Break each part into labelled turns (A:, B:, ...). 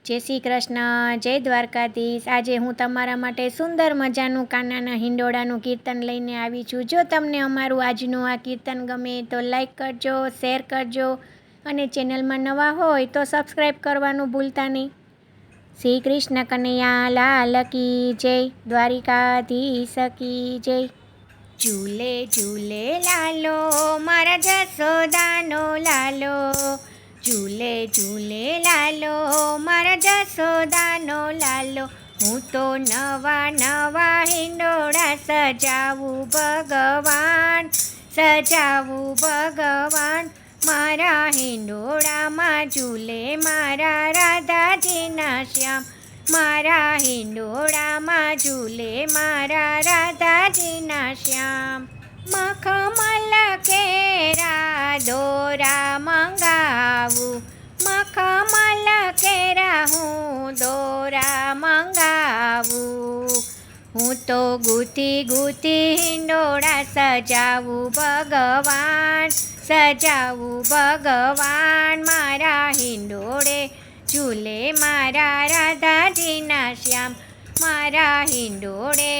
A: જય શ્રી કૃષ્ણ, જય દ્વારકાધીશ। આજે હું તમારા માટે સુંદર મજાનું કાનાના હિંડોળાનું કીર્તન લઈને આવી છું। જો તમને અમારું આજનું આ કીર્તન ગમે તો લાઈક કરજો, શેર કરજો અને ચેનલમાં નવા હોય તો સબસ્ક્રાઈબ કરવાનું ભૂલતા નહીં। શ્રી કૃષ્ણ કનૈયા લાલ કી જય, દ્વારિકાધીશ કી જય। ઝૂલે ઝૂલે લાલો મારા જસોદાનો લાલો, ઝૂલે ઝૂલે લાલો મારા જસોદાનો લાલો। હું તો નવા નવા હિંડોળા સજાવું ભગવાન, સજાવું ભગવાન। મારા હિંડોળામાં ઝૂલે મારા રાધાજીના શ્યામ, મારા હિંડોળામાં ઝૂલે મારા રાધાજીના શ્યામ। મખમલ કેરા દોરા મંગાવું, મખમલ કેરા હું દોરા મંગાવું। હું તો ગૂંથી ગૂંથી હિંડોળા સજાવું ભગવાન, સજાવું ભગવાન। મારા હિંડોળે ઝૂલે મારા રાધાજીના શ્યામ, મારા હિંડોળે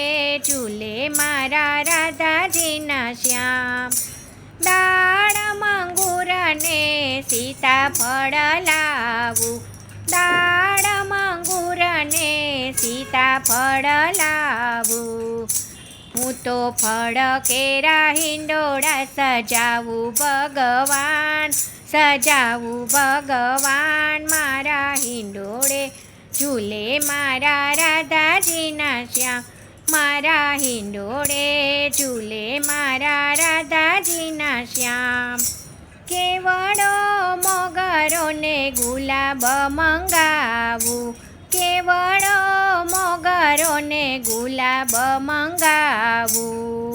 A: ઝૂલે મારા રાધાજીના શ્યામ। દાળ મંગુરને સીતાફળ લાવું, દાળ મંગુરને સીતાફળ લાવું। હું તો ફળ કેરા હિંડોળા સજાવું ભગવાન, સજાવું ભગવાન। મારા હિંડોળે ઝૂલે મારા રાધાજીના શ્યામ, મારા હિંડોળે ઝૂલે મારા રાધાજીના શ્યામ। કેવડો મોગરો ને ગુલાબ મંગાવું, કેવડો મોગરો ને ગુલાબ મંગાવું।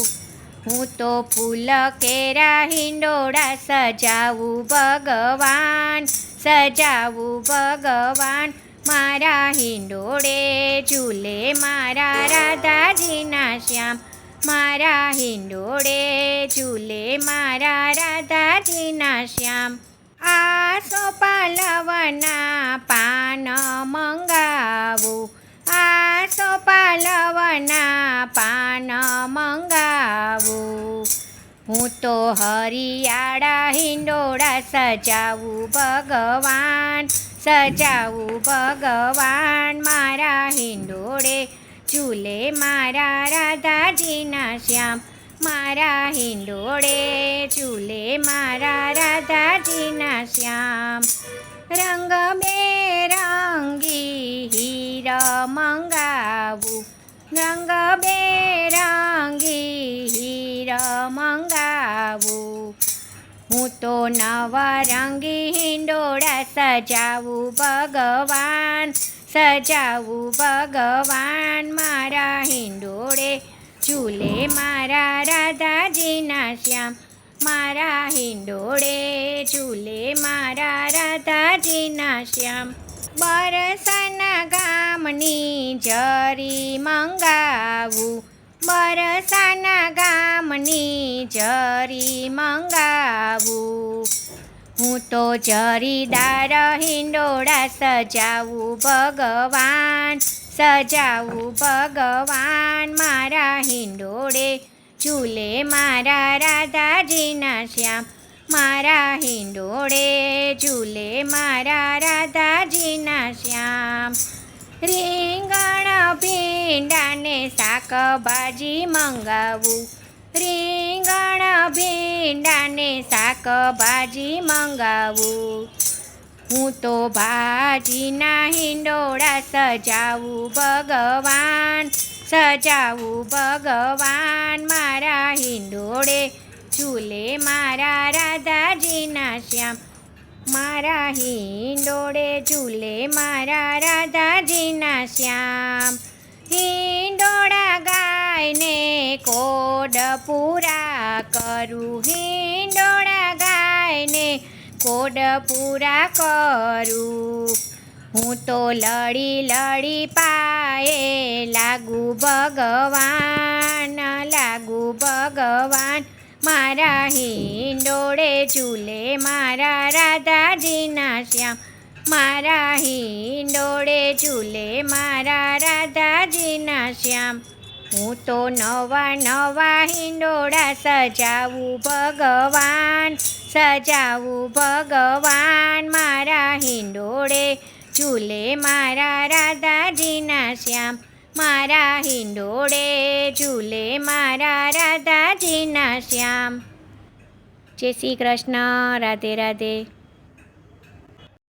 A: હું તો ફૂલ કેરા હિંડોળા સજાવું ભગવાન, સજાવું ભગવાન। મારા હિંડોળે ઝૂલે મારા રાધાજીના શ્યામ, મારા હિંડોળે ઝૂલે મારા રાધાજીના શ્યામ। આસોપાલવના પાન મંગાવું, આસોપાલવના પાન મંગાવું। હું તો હરિયાળા હિંડોળા સજાવું ભગવાન, સજાવું ભગવાન। મારા હિંડોળે ઝૂલે મારા રાધાજીના શ્યામ, મારા હિંડોળે ઝૂલે મારા રાધાજીના શ્યામ। રંગબેરંગી હીર મંગાવું, રંગબેરંગી હીર મંગાવું। હું તો નવરંગી હિંડોળા સજાવું ભગવાન, સજાવું ભગવાન। મારા હિંડોળે ઝૂલે મારા રાધાજીના શ્યામ, મારા હિંડોળે ઝૂલે મારા રાધાજીના શ્યામ। બરસાના ગામની જરી મંગાવું, બરસાના ગામની જરી મંગાવું। હું તો જરીદાર હિંડોળા સજાવું ભગવાન, સજાવું ભગવાન। મારા હિંડોળે ઝૂલે મારા રાધાજીના શ્યામ, મારા હિંડોળે ઝૂલે મારા રાધાજીના શ્યામ। રીંગણ ભીંડાને શાકભાજી મંગાવું, રીંગણ ભીંડાને શાકભાજી મંગાવું। હું તો ભાજીના હિંડોળા સજાવું ભગવાન, સજાવું ભગવાન। મારા હિંડોળે ઝૂલે મારા રાધાજીના શ્યામ, મારા હિંડોળે ઝૂલે મારા રાધાજીના શ્યામ। હિંડોળા ગાયને કોડ પૂરા કરું, હિંડોળા ગાયને કોડ પૂરા કરું। હું તો લડી લડી પાયે લાગુ ભગવાન, લાગુ ભગવાન। મારા હિંડોળે ઝૂલે મારા રાધાજીના શ્યામ, મારા હિંડોળે ઝૂલે મારા રાધાજીના શ્યામ. હું તો નવા નવા હિંડોળા સજાવું ભગવાન, સજાવું ભગવાન. મારા હિંડોળે ઝૂલે મારા રાધાજીના શ્યામ. મારા હિંડોળે ઝૂલે મારા રાધાજીના શ્યામ. જય શ્રી કૃષ્ણ. રાધે રાધે.